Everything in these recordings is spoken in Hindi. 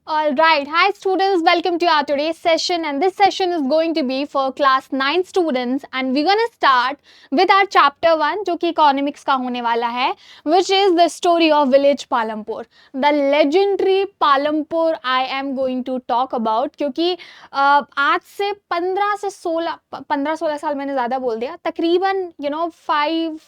All right. Hi students, welcome to our today's session, and this session is going to be for class 9 students, and we're going to start with our chapter 1 जो कि economics का होने वाला है, which is the story of village Palampur. The legendary Palampur I am going to talk about, क्योंकि आज से 15-16 साल मैंने ज़्यादा बोल दिया, तकरीबन 5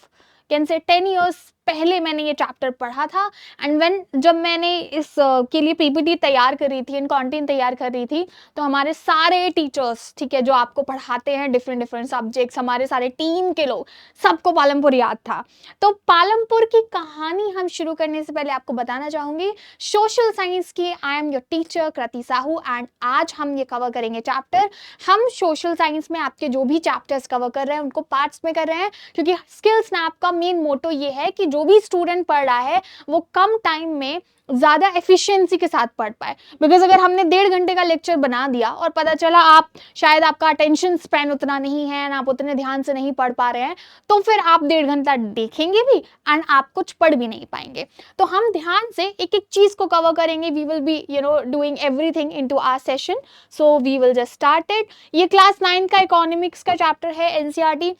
कैन से 10 ईयर्स पहले मैंने ये चैप्टर पढ़ा था। एंड जब मैंने इस के लिए पीपीटी तैयार कर रही थी एंड कंटेंट तैयार कर रही थी, तो हमारे सारे टीचर्स, ठीक है, जो आपको पढ़ाते हैं डिफरेंट सब्जेक्ट्स, हमारे सारे टीम के लोग, सबको पालमपुर याद था। तो पालमपुर की कहानी हम शुरू करने से पहले आपको बताना चाहूंगी, सोशल साइंस की I am your teacher Kriti Sahu, and आज हम ये कवर करेंगे चैप्टर। हम सोशल साइंस में आपके जो भी चैप्टर्स कवर कर रहे हैं उनको पार्ट्स में कर रहे हैं, क्योंकि स्किल स्नैप का मेन मोटो ये है कि जो भी स्टूडेंट पढ़ रहा है वो कम टाइम में ज्यादा एफिशिएंसी के साथ पढ़ पाए। बिकॉज अगर हमने 1.5 घंटे का लेक्चर बना दिया और पता चला आपका अटेंशन स्पैन उतना नहीं है ना, आप उतने ध्यान से नहीं पढ़ पा रहे हैं, तो फिर आप 1.5 घंटा देखेंगे भी एंड आप कुछ पढ़ भी नहीं पाएंगे। तो हम ध्यान से एक एक चीज को कवर करेंगे। We will be doing everything into our session, so we will just start it. ये क्लास 9 का इकोनॉमिक्स का चैप्टर है, एनसीईआरटी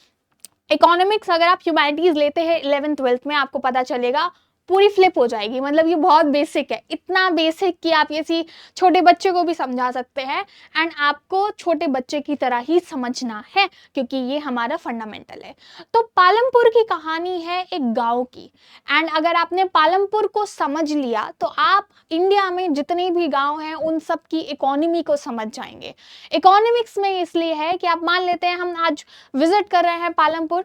इकोनॉमिक्स। अगर आप ह्यूमैनिटीज लेते हैं 11th-12th में, आपको पता चलेगा पूरी फ्लिप हो जाएगी। मतलब ये बहुत बेसिक है, इतना बेसिक कि आप ये छोटे बच्चे को भी समझा सकते हैं, एंड आपको छोटे बच्चे की तरह ही समझना है, क्योंकि ये हमारा फंडामेंटल है। तो पालमपुर की कहानी है एक गांव की, एंड अगर आपने पालमपुर को समझ लिया तो आप इंडिया में जितने भी गांव हैं उन सब की इकोनॉमी को समझ जाएंगे। इकोनॉमिक्स में इसलिए है कि आप मान लेते हैं हम आज विजिट कर रहे हैं Palampur,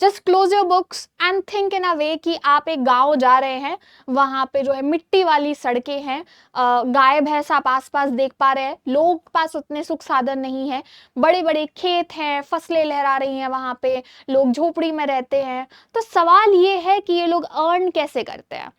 just close your books and think in a way कि आप एक गांव जा रहे हैं, वहां पे जो है मिट्टी वाली सड़कें हैं, गाय भैंस आप आसपास देख पा रहे हैं, लोग पास उतने सुख साधन नहीं है, बड़े बड़े खेत हैं, फसलें लहरा रही हैं, वहां पे लोग झोपड़ी में रहते हैं। तो सवाल ये है कि ये लोग अर्न कैसे करते हैं,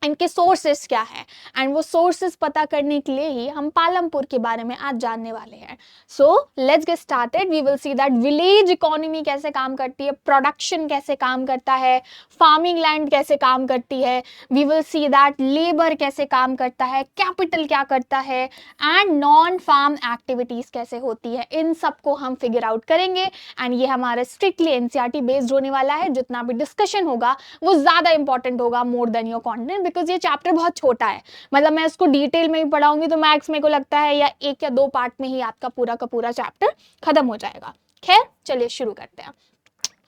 इनके सोर्सेस क्या है, एंड वो सोर्सेस पता करने के लिए ही हम पालमपुर के बारे में आज जानने वाले हैं। So let's get started. We will see that village economy कैसे काम करती है, प्रोडक्शन कैसे काम करता है, फार्मिंग लैंड कैसे काम करती है, we will see that labour कैसे काम करता है, कैपिटल क्या करता है, एंड नॉन फार्म एक्टिविटीज कैसे होती है। इन सबको हम फिगर आउट करेंगे, एंड ये हमारा स्ट्रिक्टली एनसीईआरटी बेस्ड होने वाला है। जितना भी डिस्कशन होगा वो ज्यादा इंपॉर्टेंट होगा more than your content, because ये चैप्टर बहुत छोटा है। मतलब मैं इसको डिटेल में भी पढ़ाऊंगी तो मैक्स मेरे को लगता है या 1 या 2 पार्ट में ही आपका पूरा का पूरा चैप्टर खत्म हो जाएगा। खैर चलिए शुरू करते हैं।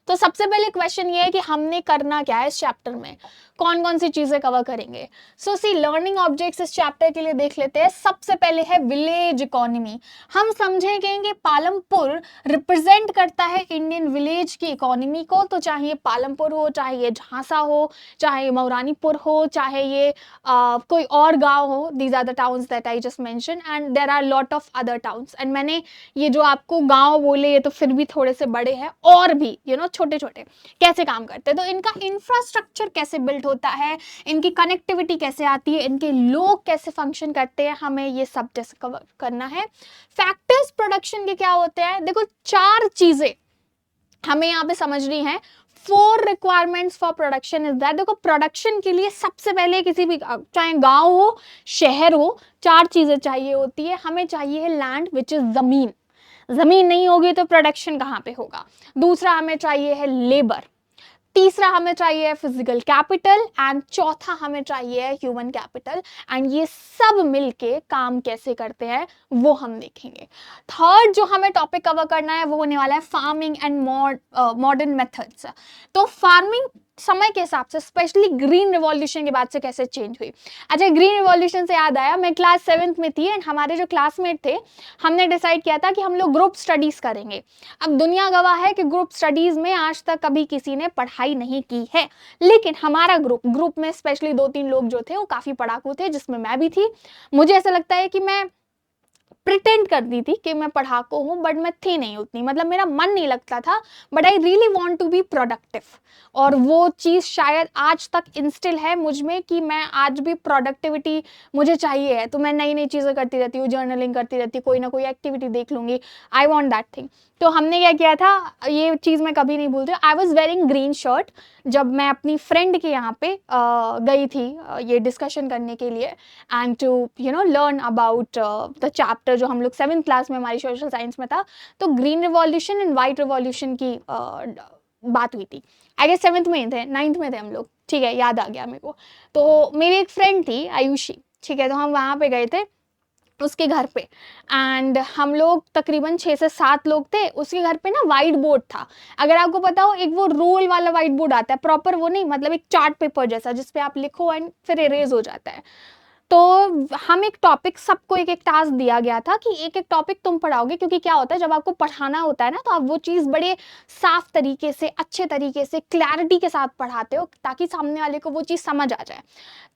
तो सबसे पहले क्वेश्चन ये है कि हमने करना क्या है इस चैप्टर में, कौन कौन सी चीजें कवर करेंगे। सो सी लर्निंग ऑब्जेक्ट्स इस चैप्टर के लिए देख लेते हैं। सबसे पहले है विलेज इकोनॉमी। हम समझेंगे कि पालमपुर रिप्रेजेंट करता है इंडियन विलेज की इकोनॉमी को। तो चाहे ये पालमपुर हो, चाहे ये झांसा हो, चाहे ये मौरानीपुर हो, चाहे ये कोई और गांव हो, these are the towns that I just mention, and there are lot of other towns. And मैंने ये जो आपको गांव बोले ये तो फिर भी थोड़े से बड़े हैं, और भी छोटे छोटे कैसे काम करते हैं, तो इनका इंफ्रास्ट्रक्चर कैसे बिल्ड होता है, इनकी कनेक्टिविटी कैसे आती है, इनके लोग कैसे फंक्शन करते हैं, हमें ये सब कवर करना है। फैक्टर्स प्रोडक्शन के क्या होते हैं, देखो 4 चीजें हमें यहाँ पे समझनी है। 4 requirements for production is that. देखो प्रोडक्शन के लिए सबसे पहले किसी भी, चाहे गांव हो शहर हो, 4 चीजें चाहिए होती है। हमें चाहिए है लैंड विच इज जमीन, जमीन नहीं होगी तो प्रोडक्शन कहाँ पे होगा। दूसरा हमें चाहिए है लेबर, तीसरा हमें चाहिए है फिजिकल कैपिटल, एंड चौथा हमें चाहिए है ह्यूमन कैपिटल। एंड ये सब मिलके काम कैसे करते हैं वो हम देखेंगे। थर्ड जो हमें टॉपिक कवर करना है वो होने वाला है फार्मिंग एंड मॉडर्न मेथड्स। तो फार्मिंग समय के हिसाब से स्पेशली ग्रीन रिवॉल्यूशन के बाद से कैसे चेंज हुई। अच्छा, ग्रीन रिवॉल्यूशन से याद आया, मैं क्लास 7th में थी एंड हमारे जो क्लासमेट थे, हमने डिसाइड किया था कि हम लोग ग्रुप स्टडीज करेंगे। अब दुनिया गवाह है कि ग्रुप स्टडीज में आज तक कभी किसी ने पढ़ाई नहीं की है, लेकिन हमारा ग्रुप में स्पेशली 2-3 लोग जो थे वो काफी पढ़ाकू थे, जिसमें मैं भी थी। मुझे ऐसा लगता है कि मैं प्रिटेंड करती थी कि मैं पढ़ाकू हूँ, बट मैं थी नहीं उतनी, मतलब मेरा मन नहीं लगता था, but I really want to be productive. और वो चीज़ शायद आज तक इंस्टिल है मुझ में कि मैं आज भी प्रोडक्टिविटी मुझे चाहिए है, तो मैं नई नई चीज़ें करती रहती हूँ, जर्नलिंग करती रहती हूँ, कोई ना कोई एक्टिविटी देख लूँगी, आई वॉन्ट दैट थिंग। तो हमने क्या किया था, ये चीज़ मैं कभी नहीं भूलती, I was wearing green shirt जब मैं अपनी फ्रेंड के यहाँ पे गई थी ये डिस्कशन करने के लिए, and to learn about the chapter जो हम लोग 7th क्लास में हमारी सोशल साइंस में था। तो green revolution and white revolution की बात हुई थी, आई गेस 7th में थे, 9th में थे हम लोग, ठीक है, याद आ गया मेरे को। तो मेरी एक फ्रेंड थी आयुषी, ठीक है, तो हम वहाँ पे गए थे उसके घर पे, एंड हम लोग तकरीबन 6 से 7 लोग थे। उसके घर पे ना वाइट बोर्ड था, अगर आपको पता हो, एक वो रोल वाला वाइट बोर्ड आता है, प्रॉपर वो नहीं, मतलब एक चार्ट पेपर जैसा जिसपे आप लिखो एंड फिर इरेज हो जाता है। तो हम एक टॉपिक, सबको एक एक टास्क दिया गया था कि एक एक टॉपिक तुम पढ़ाओगे, क्योंकि क्या होता है जब आपको पढ़ाना होता है ना, तो आप वो चीज़ बड़े साफ तरीके से, अच्छे तरीके से, क्लैरिटी के साथ पढ़ाते हो ताकि सामने वाले को वो चीज़ समझ आ जाए।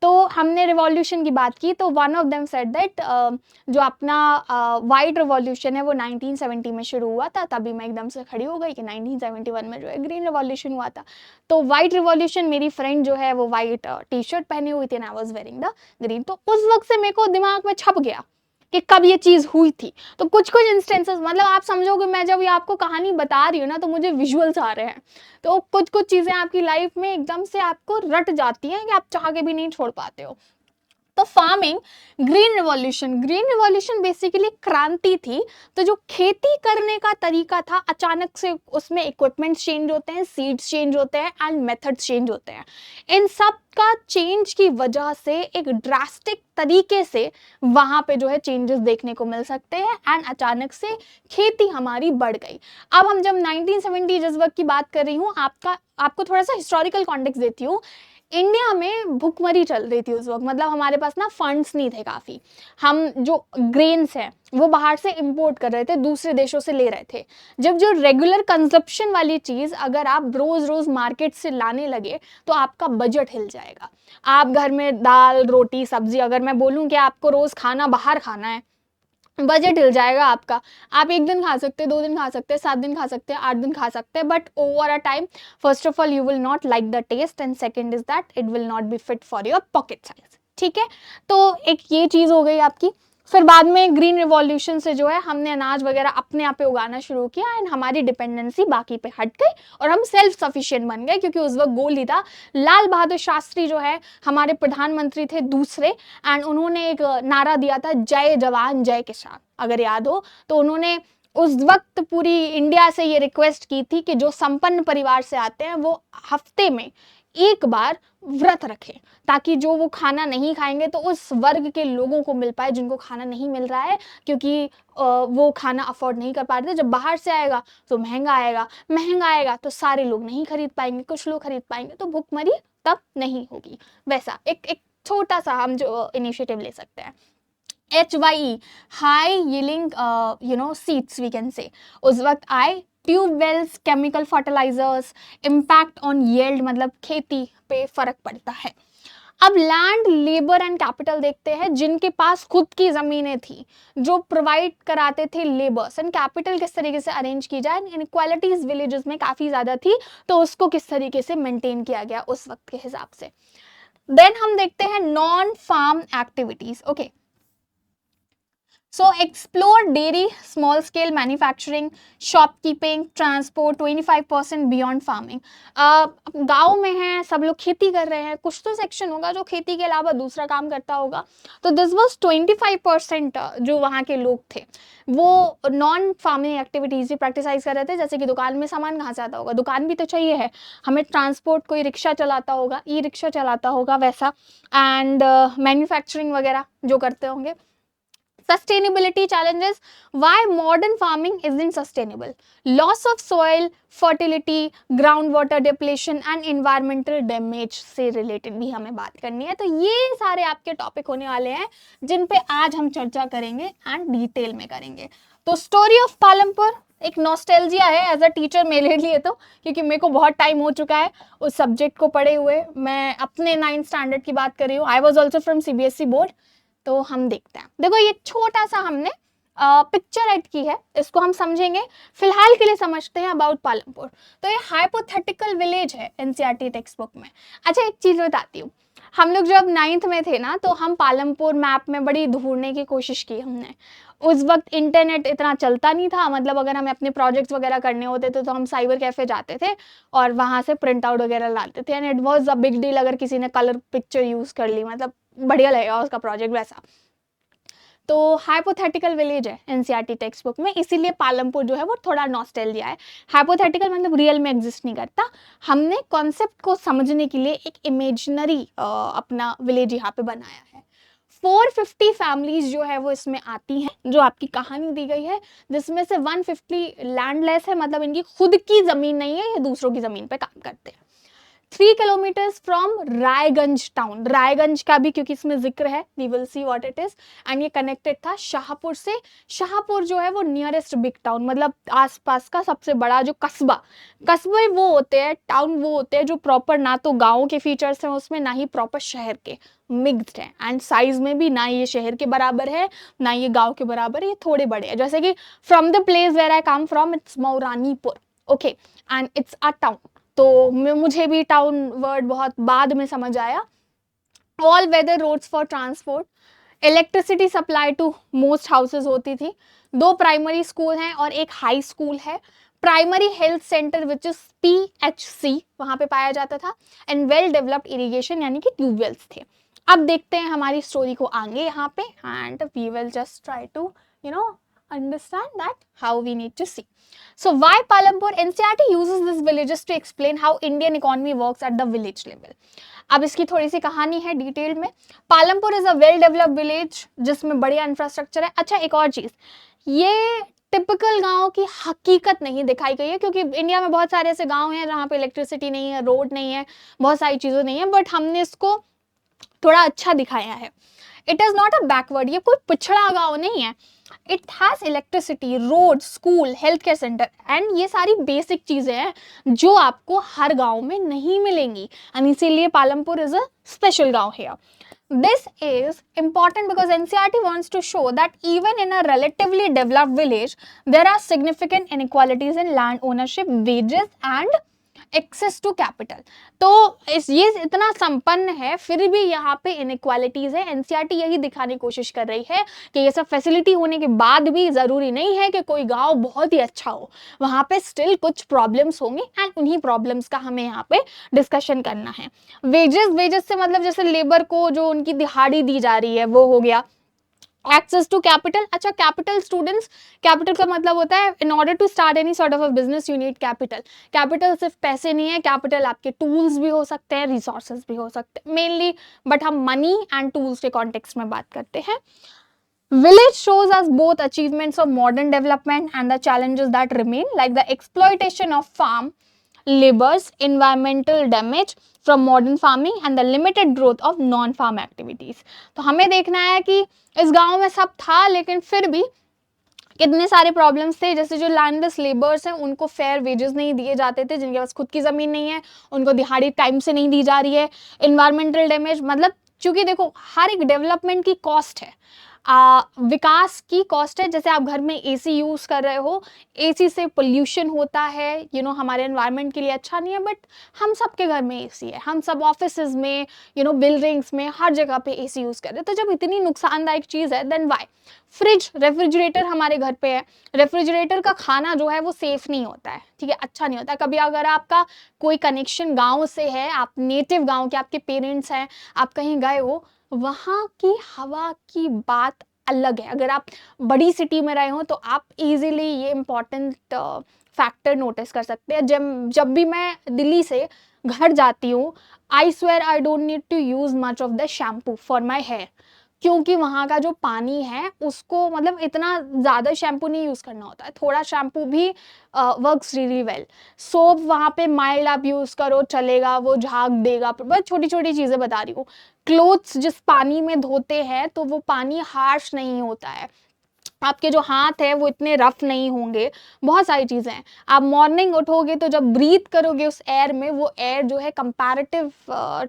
तो हमने रिवॉल्यूशन की बात की, तो one of them said that जो अपना वाइट रिवॉल्यूशन है वो 1970 में शुरू हुआ था। तभी मैं एकदम से खड़ी हो गई कि 1971 में जो है ग्रीन रिवॉल्यूशन हुआ था। तो वाइट रिवॉल्यूशन, मेरी फ्रेंड जो है वो वाइट टी शर्ट पहनी हुई थी, and I was wearing the green. तो उस वक्त से मेरे को दिमाग में छप गया कि कब ये चीज़ हुई थी। तो कुछ कुछ इंस्टेंसेस, मतलब आप समझोगे मैं जब ये आपको कहानी बता रही हूँ ना, तो मुझे विजुअल्स आ रहे हैं। तो कुछ कुछ चीज़ें आपकी लाइफ में एकदम से आपको रट जाती हैं कि आप चाह के भी नहीं छोड़ पाते हो। तो फार्मिंग, ग्रीन रिवॉल्यूशन बेसिकली क्रांति थी। तो जो खेती करने का तरीका था, अचानक से उसमें इक्विपमेंट्स चेंज होते हैं, सीड्स चेंज होते हैं, एंड मेथड्स चेंज होते हैं। इन सब का चेंज की वजह से एक ड्रास्टिक तरीके से वहां पे जो है चेंजेस देखने को मिल सकते हैं, एंड अचानक से खेती हमारी बढ़ गई। अब हम जब 1970 जिस वक्त की बात कर रही हूँ, आपको थोड़ा सा हिस्टोरिकल कॉन्टेक्स्ट देती हूँ। इंडिया में भुखमरी चल रही थी उस वक्त, मतलब हमारे पास ना फंड्स नहीं थे काफ़ी। हम जो ग्रेन्स हैं वो बाहर से इंपोर्ट कर रहे थे, दूसरे देशों से ले रहे थे। जब जो रेगुलर कंजप्शन वाली चीज़ अगर आप रोज़ रोज़ मार्केट से लाने लगे तो आपका बजट हिल जाएगा। आप घर में दाल रोटी सब्जी, अगर मैं बोलूँ कि आपको रोज़ खाना बाहर खाना है, बजट हिल जाएगा आपका। आप 1 दिन खा सकते हैं, 2 दिन खा सकते हैं, 7 दिन खा सकते हैं, 8 दिन खा सकते हैं, but over a time first of all you will not like the taste, and second is that it will not be fit for your pocket size. ठीक है, तो एक ये चीज़ हो गई आपकी। फिर बाद में ग्रीन रिवॉल्यूशन से जो है हमने अनाज वगैरह अपने आप पे उगाना शुरू किया, एंड हमारी डिपेंडेंसी बाकी पे हट गई और हम सेल्फ सफिशिएंट बन गए, क्योंकि उस वक्त गोल ही था। लाल बहादुर शास्त्री जो है हमारे प्रधानमंत्री थे दूसरे, एंड उन्होंने एक नारा दिया था, जय जवान जय किसान, अगर याद हो। तो उन्होंने उस वक्त पूरी इंडिया से ये रिक्वेस्ट की थी कि जो संपन्न परिवार से आते हैं वो हफ्ते में एक बार व्रत रखें, ताकि जो वो खाना नहीं खाएंगे तो उस वर्ग के लोगों को मिल पाए जिनको खाना नहीं मिल रहा है, क्योंकि वो खाना अफोर्ड नहीं कर पा रहे थे। जब बाहर से आएगा तो महंगा आएगा तो सारे लोग नहीं खरीद पाएंगे, कुछ लोग खरीद पाएंगे, तो भुखमरी तब नहीं होगी। वैसा एक छोटा सा हम जो इनिशिएटिव ले सकते हैं। HYE, high yielding seeds we can say, उस वक्त आए। Tubewells, chemical fertilisers, impact on yield, मतलब खेती पे फर्क पड़ता है। अब लैंड, लेबर एंड कैपिटल देखते हैं, जिनके पास खुद की जमीनें थी, जो प्रोवाइड कराते थे लेबर्स, एंड कैपिटल किस तरीके से अरेंज की जाए। इनइक्वालिटीज विलेजेस में काफी ज्यादा थी, तो उसको किस तरीके से मेंटेन किया गया उस वक्त के हिसाब से। देन हम देखते हैं non farm activities. Okay, So explore dairy, small scale manufacturing, shopkeeping, transport, 25% beyond farming. गाँव में हैं, सब लोग खेती कर रहे हैं, कुछ तो सेक्शन होगा जो खेती के अलावा दूसरा काम करता होगा। तो दिस वाज 25% जो वहाँ के लोग थे वो नॉन फार्मिंग एक्टिविटीज भी प्रैक्टिसाइज कर रहे थे। जैसे कि दुकान में सामान कहाँ से आता होगा, दुकान भी तो चाहिए है हमें, ट्रांसपोर्ट कोई रिक्शा चलाता होगा, ई रिक्शा चलाता होगा वैसा, एंड मैन्युफैक्चरिंग वगैरह जो करते होंगे। Sustainability challenges, why modern farming isn't sustainable, loss of soil fertility, groundwater depletion and environmental damage से रिलेटेड भी हमें बात करनी है। तो ये सारे आपके टॉपिक होने वाले हैं जिन पे आज हम चर्चा करेंगे एंड डिटेल में करेंगे। तो स्टोरी ऑफ पालमपुर एक नॉस्टैल्जिया है एज अ टीचर मेरे लिए, तो क्योंकि मेरे को बहुत टाइम हो चुका है उस सब्जेक्ट को पढ़े हुए। मैं अपने 9th स्टैंडर्ड की बात कर रही हूँ, I was also from CBSE board. तो हम देखते हैं, देखो ये छोटा सा हमने पिक्चर ऐड की है, इसको हम समझेंगे। फिलहाल के लिए समझते हैं अबाउट पालमपुर। तो ये हाइपोथेटिकल विलेज है एनसीईआरटी टेक्स्ट बुक में। अच्छा एक चीज बताती हूँ, हम लोग जब 9th में थे ना, तो हम पालमपुर मैप में बड़ी ढूंढने की कोशिश की हमने। उस वक्त इंटरनेट इतना चलता नहीं था, मतलब अगर हमें अपने प्रोजेक्ट्स वगैरह करने होते थे तो हम साइबर कैफे जाते थे और वहां से प्रिंट आउट वगैरह लाते थे, and it was a big deal अगर किसी ने कलर पिक्चर यूज कर ली, मतलब बढ़िया लगेगा उसका प्रोजेक्ट वैसा। तो हाइपोथेटिकल विलेज है एनसीईआरटी टेक्स्ट बुक में, इसीलिए पालमपुर जो है वो थोड़ा नॉस्टैल्जिया है। हाइपोथेटिकल मतलब रियल में एग्जिस्ट नहीं करता, हमने कॉन्सेप्ट को समझने के लिए एक इमेजिनरी अपना विलेज यहाँ पे बनाया है। 450 फैमिलीज जो है वो इसमें आती हैं, जो आपकी कहानी दी गई है, जिसमें से 150 लैंडलेस है, मतलब इनकी खुद की जमीन नहीं है, ये दूसरों की जमीन पे काम करते हैं। 3 kilometres from Raiganj town, Raiganj का भी क्योंकि इसमें जिक्र है, we will see what it is. And ये कनेक्टेड था शाहपुर से। शाहपुर जो है वो नियरेस्ट बिग टाउन, मतलब आसपास का सबसे बड़ा जो कस्बा, कस्बे वो होते हैं, टाउन वो होते हैं जो प्रॉपर ना तो गाँव के फीचर्स हैं उसमें, ना ही प्रॉपर शहर के, मिक्स्ड है। एंड साइज में भी ना ये शहर के बराबर है ना ये गांव के बराबर है, ये थोड़े बड़े हैं। जैसे कि from the place where I come from, it's Mauranipur, okay, and it's a town. तो मुझे भी टाउन वर्ड बहुत बाद में समझ आया। All weather roads for transport, electricity supply to most houses होती थी। 2 प्राइमरी स्कूल हैं और एक हाई स्कूल है। Primary health centre which is PHC वहां पे पाया जाता था। एंड वेल डेवलप्ड इरिगेशन यानी कि ट्यूबवेल्स थे। अब देखते हैं हमारी स्टोरी को आगे यहाँ पे, and we will just try to understand that how we need to see. So why Palampur? NCERT uses these villages to explain how Indian economy works at the village level. अब इसकी थोड़ी सी कहानी है डिटेल में। Palampur is a well developed village जिसमें बढ़िया इंफ्रास्ट्रक्चर है। अच्छा एक और चीज, ये टिपिकल गांव की हकीकत नहीं दिखाई गई है, क्योंकि इंडिया में बहुत सारे ऐसे गांव हैं जहाँ पे इलेक्ट्रिसिटी नहीं है, रोड नहीं है, बहुत सारी चीजें नहीं है, बट हमने इसको थोड़ा अच्छा दिखाया है। It is not a backward, ये कोई पिछड़ा गांव नहीं है। It has electricity, road, school, health care centre, and ये सारी बेसिक चीजें हैं जो आपको हर गांव में नहीं मिलेंगी, एंड इसीलिए पालमपुर इज अ स्पेशल गांव है। This is important because NCERT wants to show that even in a relatively developed village, there are significant inequalities in land ownership, wages, and access to capital. तो ये इतना संपन्न है फिर भी यहाँ पे इनइक्वालिटीज है। एनसीईआरटी यही दिखाने की कोशिश कर रही है कि ये सब फैसिलिटी होने के बाद भी जरूरी नहीं है कि कोई गांव बहुत ही अच्छा हो, वहां पे स्टिल कुछ प्रॉब्लम्स होंगे, एंड उन्हीं प्रॉब्लम्स का हमें यहाँ पे डिस्कशन करना है। वेजेस से मतलब जैसे लेबर को जो उनकी दिहाड़ी दी जा रही है वो हो गया। एक्सेस टू कैपिटल, अच्छा कैपिटल स्टूडेंट्स, कैपिटल का मतलब होता है in order to start any sort of a business you need capital. Capital सिर्फ पैसे नहीं है, कैपिटल आपके टूल्स भी हो सकते हैं, रिसोर्सेज भी हो सकते हैं मेनली, बट हम मनी एंड टूल्स के कॉन्टेक्स्ट में बात करते हैं। Village shows us both achievements of modern development and the challenges that remain, like the exploitation of farm labors, environmental damage from modern farming, and the limited growth of non-farm activities. तो हमें देखना है कि इस गांव में सब था लेकिन फिर भी कितने सारे प्रॉब्लम्स थे, जैसे जो लैंडलेस लेबर्स हैं उनको फेयर वेजेस नहीं दिए जाते थे, जिनके पास खुद की ज़मीन नहीं है उनको दिहाड़ी टाइम से नहीं दी जा रही है। इन्वायरमेंटल डैमेज, मतलब चूंकि देखो हर एक डेवलपमेंट की कॉस्ट है, विकास की कॉस्ट है। जैसे आप घर में एसी यूज कर रहे हो, एसी से पोल्यूशन होता है, हमारे एनवायरनमेंट के लिए अच्छा नहीं है, बट हम सबके घर में एसी है, हम सब ऑफिसेज में, बिल्डिंग्स में, हर जगह पे एसी यूज कर रहे हैं। तो जब इतनी नुकसानदायक चीज है, देन वाई? फ्रिज, रेफ्रिजरेटर हमारे घर पे है, रेफ्रिजरेटर का खाना जो है वो सेफ नहीं होता है, ठीक है, अच्छा नहीं होता। कभी अगर आपका कोई कनेक्शन गाँव से है, आप नेटिव गाँव के, आपके पेरेंट्स हैं, आप कहीं गए हो, वहाँ की हवा की बात अलग है। अगर आप बड़ी सिटी में रहे हो तो आप इजीली ये इम्पोर्टेंट फैक्टर नोटिस कर सकते हैं। जब भी मैं दिल्ली से घर जाती हूँ, I swear I don't need to use much of the shampoo for my hair, क्योंकि वहाँ का जो पानी है उसको मतलब इतना ज़्यादा शैम्पू नहीं यूज़ करना होता है, थोड़ा शैम्पू भी वर्क्स रियली वेल। सोप वहाँ पे माइल्ड आप यूज़ करो चलेगा, वो झाग देगा, बस छोटी छोटी चीज़ें बता रही हूँ। क्लोथ्स जिस पानी में धोते हैं तो वो पानी हार्श नहीं होता है, आपके जो हाथ है वो इतने रफ नहीं होंगे, बहुत सारी चीज़ें हैं। आप मॉर्निंग उठोगे तो जब ब्रीथ करोगे उस एयर में, वो एयर जो है comparative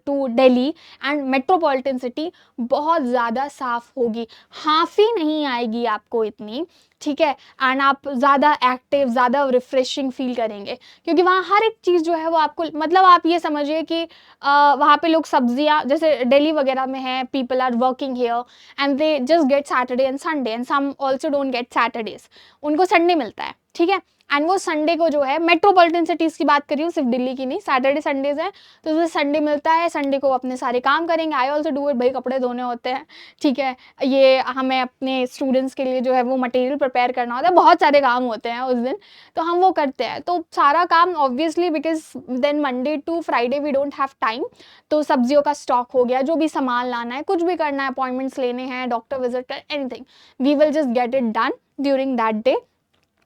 to Delhi and metropolitan city बहुत ज़्यादा साफ़ होगी, हाफ़ी नहीं आएगी आपको इतनी, ठीक है। एंड आप ज़्यादा एक्टिव, ज़्यादा रिफ्रेशिंग फील करेंगे, क्योंकि वहाँ हर एक चीज़ जो है वो आपको, मतलब आप ये समझिए कि वहाँ पे लोग सब्जियाँ, जैसे दिल्ली वगैरह में है, people are working here and they just get Saturday and Sunday and some also don't get Saturdays, उनको संडे मिलता है, ठीक है। एंड वो संडे को जो है, मेट्रोपॉलिटन सिटीज़ की बात कर रही हूँ, सिर्फ दिल्ली की नहीं, सैटरडे संडेज है तो उसे संडे मिलता है, संडे को अपने सारे काम करेंगे। आई ऑल्सो डू इट, भाई कपड़े धोने होते हैं, ठीक है, ये हमें अपने स्टूडेंट्स के लिए जो है वो मटेरियल प्रिपेयर करना होता है, बहुत सारे काम होते हैं उस दिन, तो हम वो करते हैं। तो सारा काम obviously, because then Monday to Friday we don't have time, तो सब्जियों का स्टॉक हो गया, जो भी सामान लाना है, कुछ भी करना है, अपॉइंटमेंट्स लेने हैं, डॉक्टर विजिट कर, anything, we will just get it done during that day.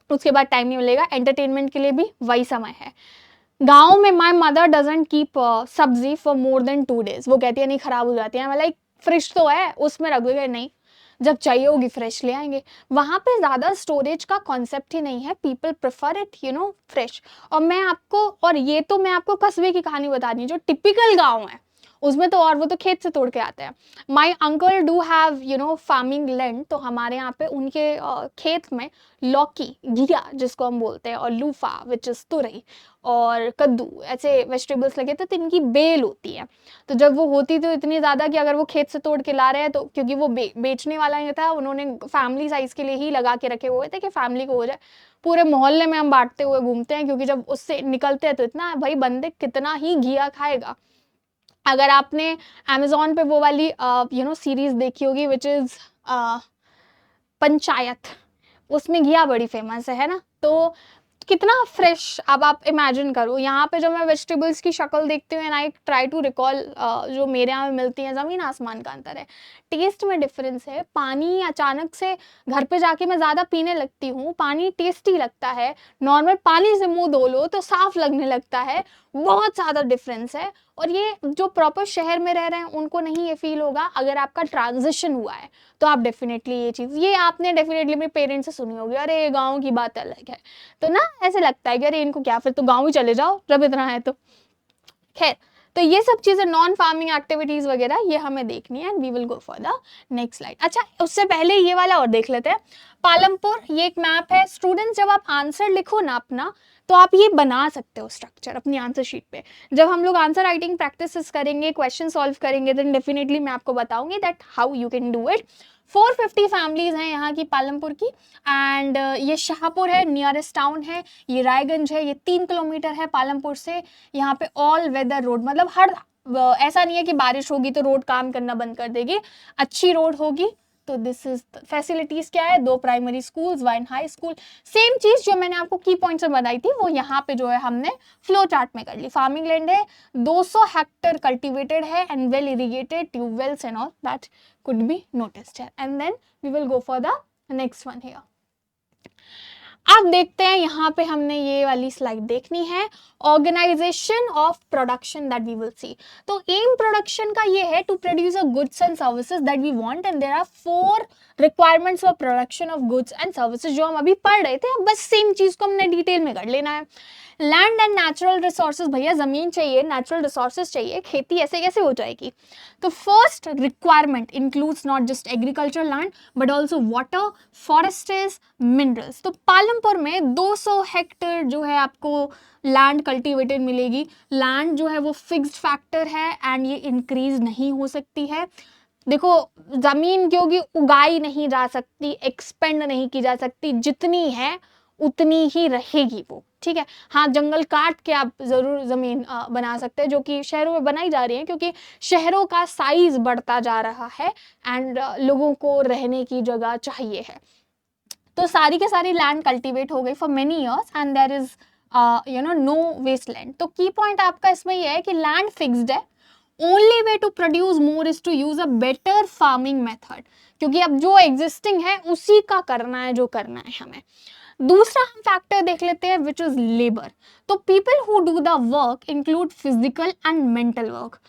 उसके बाद टाइम नहीं मिलेगा, एंटरटेनमेंट के लिए भी वही समय है। गाँव में माई मदर डजंट कीप सब्जी फॉर मोर देन 2 days, वो कहती है नहीं खराब हो जाती है, मैं लाइक फ्रिज तो है उसमें रख दोगे, नहीं, जब चाहिए होगी फ्रेश ले आएंगे। वहाँ पे ज़्यादा स्टोरेज का कॉन्सेप्ट ही नहीं है, पीपल प्रेफर इट फ्रेश। और मैं आपको, और ये तो मैं आपको कस्बे की कहानी बता दी, जो टिपिकल गाँव है उसमें तो, और वो तो खेत से तोड़ के आते हैं। My uncle do have farming land, तो हमारे यहाँ पे उनके खेत में लौकी, घिया जिसको हम बोलते हैं, और लूफा विच इज तुरई, और कद्दू, ऐसे वेजिटेबल्स लगे थे, तो इनकी बेल होती है। तो जब वो होती तो इतनी ज़्यादा कि अगर वो खेत से तोड़ के ला रहे हैं, तो क्योंकि वो बेचने वाला नहीं था, उन्होंने फैमिली साइज के लिए ही लगा के रखे हुए थे कि फैमिली को हो जाए। पूरे मोहल्ले में हम बांटते हुए घूमते हैं, क्योंकि जब उससे निकलते हैं तो इतना, भाई बंदे कितना ही घिया खाएगा। अगर आपने अमेज़न पे वो वाली सीरीज देखी होगी विच इज़ पंचायत, उसमें घिया बड़ी फेमस है ना, तो कितना फ्रेश। अब आप इमेजिन करो, यहाँ पे जब मैं वेजिटेबल्स की शक्ल देखती हूँ and I try to recall जो मेरे यहाँ मिलती हैं, ज़मीन आसमान का अंतर है, टेस्ट में डिफरेंस है। पानी अचानक से घर पे जाके मैं ज़्यादा पीने लगती हूँ, पानी टेस्टी लगता है, नॉर्मल पानी से मुंह धो लो तो साफ लगने लगता है, बहुत ज़्यादा डिफरेंस है। और ये जो प्रॉपर शहर में रह रहे हैं उनको नहीं ये फील होगा, अगर आपका ट्रांजिशन हुआ है तो आप डेफिनेटली ये चीज़, ये आपने डेफिनेटली मेरे पेरेंट्स से सुनी होगी, अरे गाँव की बात अलग है, तो ना ऐसे लगता है कि अरे इनको क्या, फिर तो गाँव ही चले जाओ जब इतना है तो। खैर, तो ये सब चीज़ें नॉन फार्मिंग एक्टिविटीज़ वगैरह ये हमें देखनी है, and we will go for the next slide. अच्छा, उससे पहले ये वाला और देख लेते हैं, पालमपुर, ये एक मैप है। स्टूडेंट्स जब आप आंसर लिखो ना अपना, तो आप ये बना सकते हो स्ट्रक्चर अपनी आंसर शीट पे। जब हम लोग आंसर राइटिंग प्रैक्टिस करेंगे, क्वेश्चन सॉल्व करेंगे, देन डेफिनेटली मैं आपको बताऊंगी that how you can do it. 450 families हैं यहाँ की पालमपुर की, एंड ये शाहपुर है, नियरेस्ट टाउन है, ये रायगंज है, ये 3 किलोमीटर है पालमपुर से। यहाँ पे ऑल वेदर रोड, मतलब हर ऐसा नहीं है कि बारिश होगी तो रोड काम करना बंद कर देगी, अच्छी रोड होगी। तो दिस इज फैसिलिटीज क्या है, 2 primary schools, 1 high school. Same चीज जो मैंने आपको की पॉइंट्स में बताई थी वो यहाँ पे जो है हमने फ्लो चार्ट में कर ली। फार्मिंग लैंड है, 200 हेक्टेयर कल्टिवेटेड है, and well irrigated, tube wells and all that could be noticed here, and then we will go for the next one here. अब देखते हैं, यहाँ पे हमने ये वाली स्लाइड देखनी है, organisation of production that we will see. तो एम प्रोडक्शन का ये है to produce a goods and services that we want, and there are 4 requirements for production of goods and services, जो हम अभी पढ़ रहे थे, बस सेम चीज को हमने डिटेल में कर लेना है। लैंड एंड नेचुरल रिसोर्सेज, भैया जमीन चाहिए, नेचुरल रिसोर्सेज चाहिए, खेती ऐसे कैसे हो जाएगी। तो first requirement includes not just agriculture land but also water, forests, minerals. तो पालमपुर में 200 हेक्टेयर जो है आपको लैंड कल्टिवेटेड मिलेगी। लैंड जो है वो फिक्स्ड फैक्टर है एंड ये इंक्रीज नहीं हो सकती है। देखो, जमीन क्योंकि उगाई नहीं जा सकती, एक्सपेंड नहीं की जा सकती, जितनी है उतनी ही रहेगी वो, ठीक है। हाँ, जंगल काट के आप जरूर जमीन बना सकते हैं, जो कि शहरों में बनाई जा रही है, क्योंकि शहरों का साइज बढ़ता जा रहा है एंड लोगों को रहने की जगह चाहिए है। तो सारी के सारी लैंड कल्टीवेट हो गई for many years and there is no waste land. तो की पॉइंट आपका इसमें यह है कि लैंड फिक्स्ड है, only way to produce more is to use a better farming method, क्योंकि अब जो एग्जिस्टिंग है उसी का करना है, जो करना है हमें। दूसरा हम फैक्टर देख लेते हैं विच इज लेबर। तो people who do the work include physical and mental work.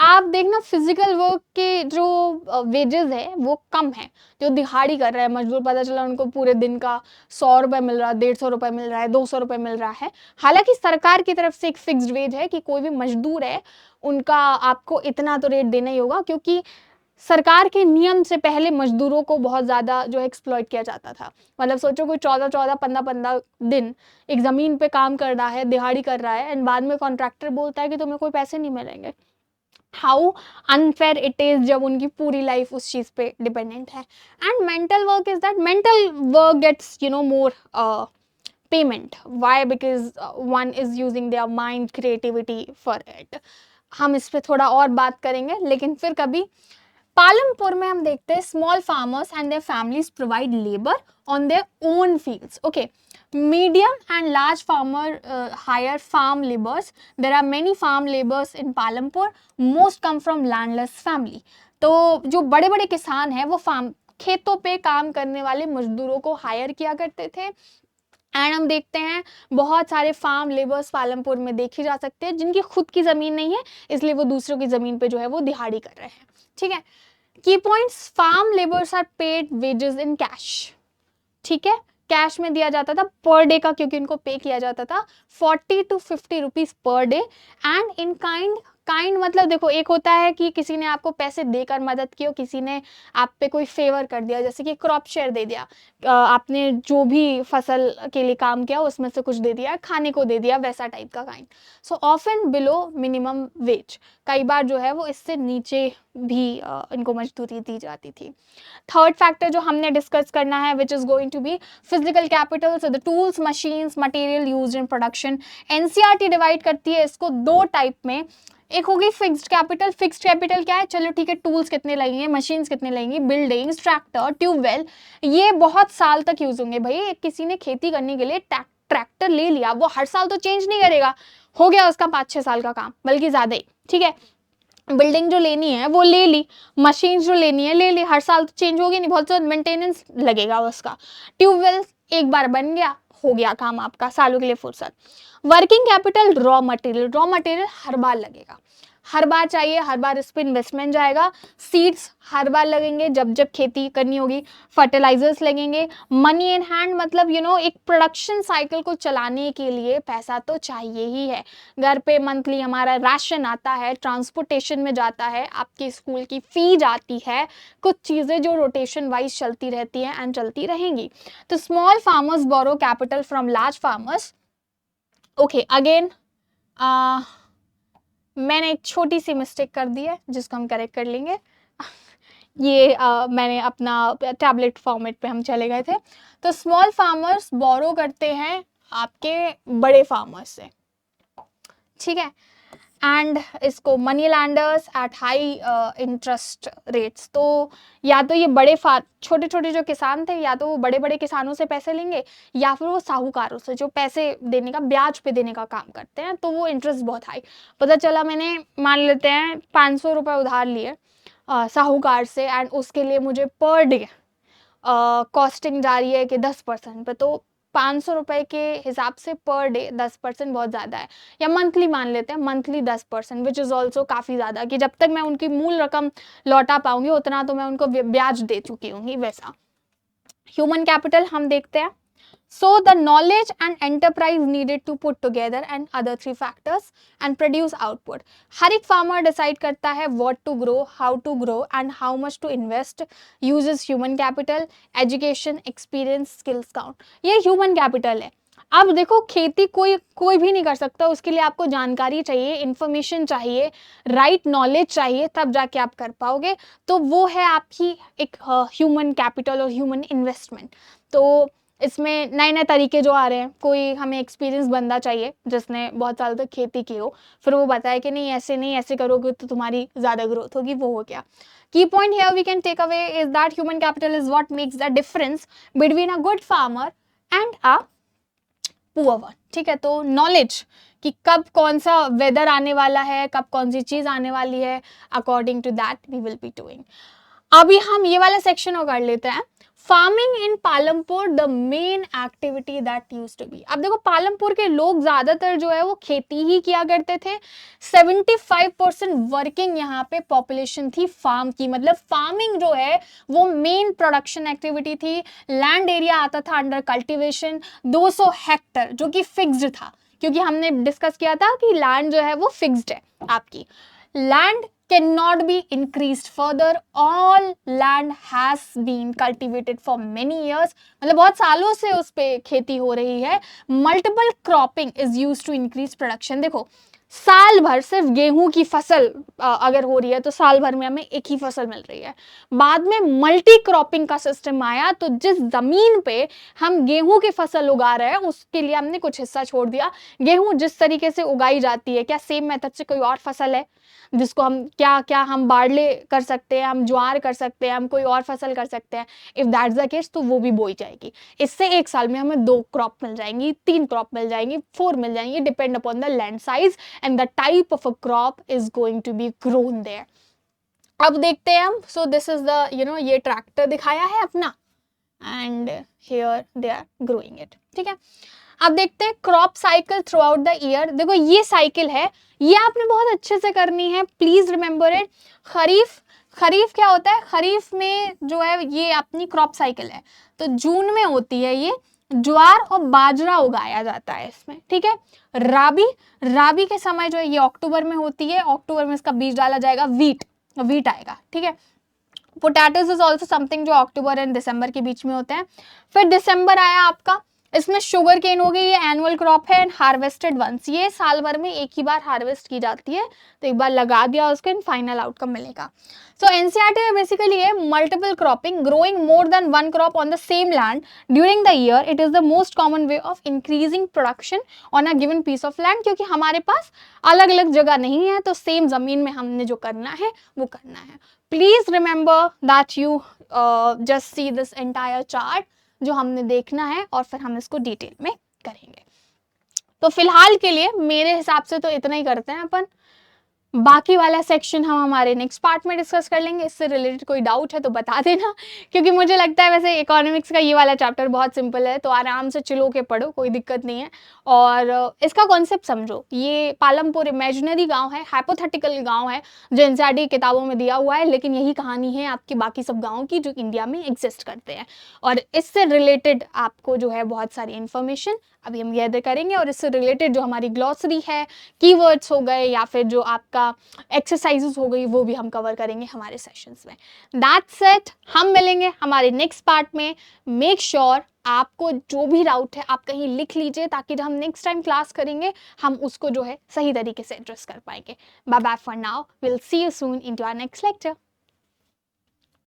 आप देखना फिजिकल वर्क के जो वेजेस है वो कम है। जो दिहाड़ी कर रहा है मजदूर, पता चला उनको पूरे दिन का 100 रुपये मिल रहा है, 150 रुपये मिल रहा है, 200 रुपये मिल रहा है। हालांकि सरकार की तरफ से एक फिक्स्ड वेज है कि कोई भी मजदूर है उनका आपको इतना तो रेट देना ही होगा, क्योंकि सरकार के नियम से पहले मजदूरों को बहुत ज़्यादा जो है एक्सप्लॉइट किया जाता था। मतलब सोचो कोई 14-14, 15-15 दिन एक ज़मीन पे काम कर रहा है, दिहाड़ी कर रहा है, एंड बाद में कॉन्ट्रैक्टर बोलता है कि तुम्हें कोई पैसे नहीं मिलेंगे। हाउ अनफेयर इट इज जब उनकी पूरी लाइफ उस चीज़ पे डिपेंडेंट है। And mental work is that mental work gets more payment. Why? Because one is using their mind creativity for it. हम इस पर थोड़ा और बात करेंगे लेकिन फिर कभी। पालमपुर में हम देखते हैं small farmers and their families provide labour on their own fields. Okay, medium and large farmer hire farm laborers. There are many farm laborers in Palampur. Most come from landless family. तो जो बड़े बड़े किसान हैं वो खेतों पे काम करने वाले मजदूरों को हायर किया करते थे। एंड हम देखते हैं बहुत सारे फार्म लेबर्स पालमपुर में देखे जा सकते हैं जिनकी खुद की ज़मीन नहीं है, इसलिए वो दूसरों की ज़मीन पे जो है वो दिहाड़ी कर रहे हैं। ठीक है, key points, farm labours are paid wages in cash. ठीक है, कैश में दिया जाता था पर डे का, क्योंकि उनको पे किया जाता था 40 to 50 rupees per day. And in kind मतलब देखो, एक होता है कि किसी ने आपको पैसे देकर मदद की हो, किसी ने आप पे कोई फेवर कर दिया, जैसे कि क्रॉप शेयर दे दिया, आपने जो भी फसल के लिए काम किया उसमें से कुछ दे दिया, खाने को दे दिया, वैसा टाइप का kind. So often below minimum wage, कई बार जो है वो इससे नीचे भी इनको मजदूरी दी जाती थी। थर्ड फैक्टर जो हमने डिस्कस करना है which is going to be physical capital, so the tools, machines, material used in production. NCERT divide करती है इसको दो टाइप में। एक होगी फिक्स्ड कैपिटल। फिक्स्ड कैपिटल क्या है? चलो ठीक है, टूल्स कितने लगेंगे, मशीन्स कितने लगेंगी, बिल्डिंग्स, ट्रैक्टर, ट्यूबवेल, ये बहुत साल तक यूज होंगे। भाई किसी ने खेती करने के लिए ट्रैक्टर ले लिया, वो हर साल तो चेंज नहीं करेगा, हो गया उसका 5-6 साल का काम, बल्कि ज्यादा ही। ठीक है, बिल्डिंग जो लेनी है वो ले ली, मशीन जो लेनी है ले ली, हर साल तो चेंज होगी नहीं, बहुत सा मेंटेनेंस लगेगा उसका। ट्यूबवेल एक बार बन गया, हो गया काम आपका, सालों के लिए फुर्सत। वर्किंग कैपिटल, रॉ मटेरियल हर बार लगेगा, हर बार चाहिए, हर बार इस पर इन्वेस्टमेंट जाएगा। सीड्स हर बार लगेंगे जब जब खेती करनी होगी, फर्टिलाइजर्स लगेंगे। मनी इन हैंड मतलब एक प्रोडक्शन साइकिल को चलाने के लिए पैसा तो चाहिए ही है। घर पे मंथली हमारा राशन आता है, ट्रांसपोर्टेशन में जाता है, आपके स्कूल की फी जाती है, कुछ चीज़ें जो रोटेशन वाइज चलती रहती हैं एंड चलती रहेंगी। तो small farmers borrow capital from large farmers. Okay, again मैंने एक छोटी सी मिस्टेक कर दी है जिसको हम करेक्ट कर लेंगे। ये मैंने अपना टैबलेट फॉर्मेट पे हम चले गए थे। तो स्मॉल फार्मर्स बोरो करते हैं आपके बड़े फार्मर्स से। ठीक है, एंड इसको money landers at high interest rates. तो या तो ये बड़े छोटे छोटे जो किसान थे, या तो वो बड़े बड़े किसानों से पैसे लेंगे, या फिर वो साहूकारों से जो पैसे देने का, ब्याज पे देने का काम करते हैं, तो वो इंटरेस्ट बहुत हाई। पता चला मैंने, मान लेते हैं 500 रुपये उधार लिए साहूकार से, एंड उसके लिए मुझे पर डे कॉस्टिंग जा रही है कि 10% पे, तो 500 रुपये के हिसाब से पर डे 10% बहुत ज़्यादा है। या मंथली मान लेते हैं, मंथली 10%, विच इज़ ऑल्सो काफ़ी ज़्यादा, कि जब तक मैं उनकी मूल रकम लौटा पाऊंगी उतना तो मैं उनको ब्याज दे चुकी हूँगी, वैसा। ह्यूमन कैपिटल हम देखते हैं। So the knowledge and enterprise needed to put together and other 3 factors and produce output. हर एक farmer decide करता है what to grow, how to grow and how much to invest, uses human capital, education, experience, skills count. ये human capital है। अब देखो, खेती कोई भी नहीं कर सकता, उसके लिए आपको जानकारी चाहिए, इंफॉर्मेशन चाहिए, राइट नॉलेज चाहिए, तब जाके आप कर पाओगे। तो वो है आपकी एक ह्यूमन कैपिटल और ह्यूमन इन्वेस्टमेंट। तो इसमें नए नए तरीके जो आ रहे हैं, कोई हमें एक्सपीरियंस बंदा चाहिए जिसने बहुत साल तक खेती की हो, फिर वो बताए कि नहीं ऐसे करोगे तो तुम्हारी ज़्यादा ग्रोथ होगी, वो हो गया। Key point here we can take away is that human capital is what makes the difference between a good farmer and a poor one. ठीक है, तो नॉलेज कि कब कौन सा वेदर आने वाला है, कब कौन सी चीज़ आने वाली है, according to that we will be doing. अभी हम ये वाला सेक्शन और कर लेते हैं। Farming in Palampur the main activity that used to be. अब देखो पालमपुर के लोग ज्यादातर जो है वो खेती ही किया करते थे। 75% वर्किंग यहाँ पे पॉपुलेशन थी फार्म की, मतलब फार्मिंग जो है वो मेन प्रोडक्शन एक्टिविटी थी। लैंड एरिया आता था अंडर कल्टीवेशन 200 हेक्टर, जो कि फिक्स्ड था, क्योंकि हमने डिस्कस किया था कि लैंड जो है वो फिक्स्ड है आपकी। Land cannot be increased further, all land has been cultivated for many years, मतलब बहुत सालों से उस पे खेती हो रही है। Multiple cropping is used to increase production. देखो साल भर सिर्फ गेहूं की फसल अगर हो रही है तो साल भर में हमें एक ही फसल मिल रही है। बाद में मल्टी क्रॉपिंग का सिस्टम आया, तो जिस जमीन पे हम गेहूं की फसल उगा रहे हैं उसके लिए हमने कुछ हिस्सा छोड़ दिया। गेहूं जिस तरीके से उगाई जाती है, क्या सेम मेथड से कोई और फसल है जिसको हम क्या क्या हम बाड़ले कर सकते हैं, हम ज्वार कर सकते हैं, हम कोई और फसल कर सकते हैं? इफ दैट्स द केस तो वो भी बोई जाएगी। इससे एक साल में हमें 2 क्रॉप मिल जाएंगी, 3 क्रॉप मिल जाएंगी, 4 मिल जाएंगी, depend upon the land size and the type of a crop is going to be grown there. अब देखते हैं हम, सो दिस इज द ये ट्रैक्टर दिखाया है अपना and here they are growing it. ठीक है, अब देखते हैं crop cycle throughout the year. देखो ये साइकिल है, ये आपने बहुत अच्छे से करनी है, प्लीज रिमेंबर इट। खरीफ क्या होता है? खरीफ में जो है ये अपनी क्रॉप साइकिल है, तो जून में होती है ये। ज्वार और बाजरा उगाया जाता है इसमें। ठीक है, राबी के समय जो है ये अक्टूबर में होती है, अक्टूबर में इसका बीज डाला जाएगा, वीट आएगा। ठीक है, पोटैटोज इज ऑल्सो समथिंग जो अक्टूबर एंड दिसंबर के बीच में होते हैं। फिर दिसंबर आया आपका, इसमें शुगर केन हो गई, ये एनुअल क्रॉप है एंड हार्वेस्टेड वंस, ये साल भर में एक ही बार हार्वेस्ट की जाती है, तो एक बार लगा दिया उसके एंड फाइनल आउटकम मिलेगा। सो एनसीईआरटी में बेसिकली है multiple cropping, growing more than 1 crop on the same land during the year, it is the most common way of increasing production on a given piece of land, क्योंकि हमारे पास अलग अलग जगह नहीं है, तो सेम जमीन में हमने जो करना है वो करना है। Please remember that you just see this entire chart जो हमने देखना है, और फिर हम इसको डिटेल में करेंगे। तो फिलहाल के लिए मेरे हिसाब से तो इतना ही करते हैं अपन, बाकी वाला सेक्शन हम हमारे नेक्स्ट पार्ट में डिस्कस कर लेंगे। इससे रिलेटेड कोई डाउट है तो बता देना, क्योंकि मुझे लगता है वैसे इकोनॉमिक्स का ये वाला चैप्टर बहुत सिंपल है, तो आराम से चिलो के पढ़ो, कोई दिक्कत नहीं है। और इसका कॉन्सेप्ट समझो, ये पालमपुर इमेजिनरी गांव है, हाइपोथेटिकल गांव है जो एनसीईआरटी किताबों में दिया हुआ है, लेकिन यही कहानी है आपकी बाकी सब गाँव की जो इंडिया में एग्जिस्ट करते हैं। और इससे रिलेटेड आपको जो है बहुत सारी इन्फॉर्मेशन अभी हम गैदर करेंगे, और इससे रिलेटेड जो हमारी ग्लॉसरी है, कीवर्ड्स हो गए या फिर जो आपका एक्सरसाइजेस हो गई, वो भी हम कवर करेंगे हमारे सेशंस में। दैट्स इट, हम मिलेंगे हमारे नेक्स्ट पार्ट में। मेक श्योर आपको जो भी डाउट है आप कहीं लिख लीजिए, ताकि जब हम नेक्स्ट टाइम क्लास करेंगे हम उसको जो है सही तरीके से एड्रेस कर पाएंगे। Bye bye for now, will see you soon into our next lecture.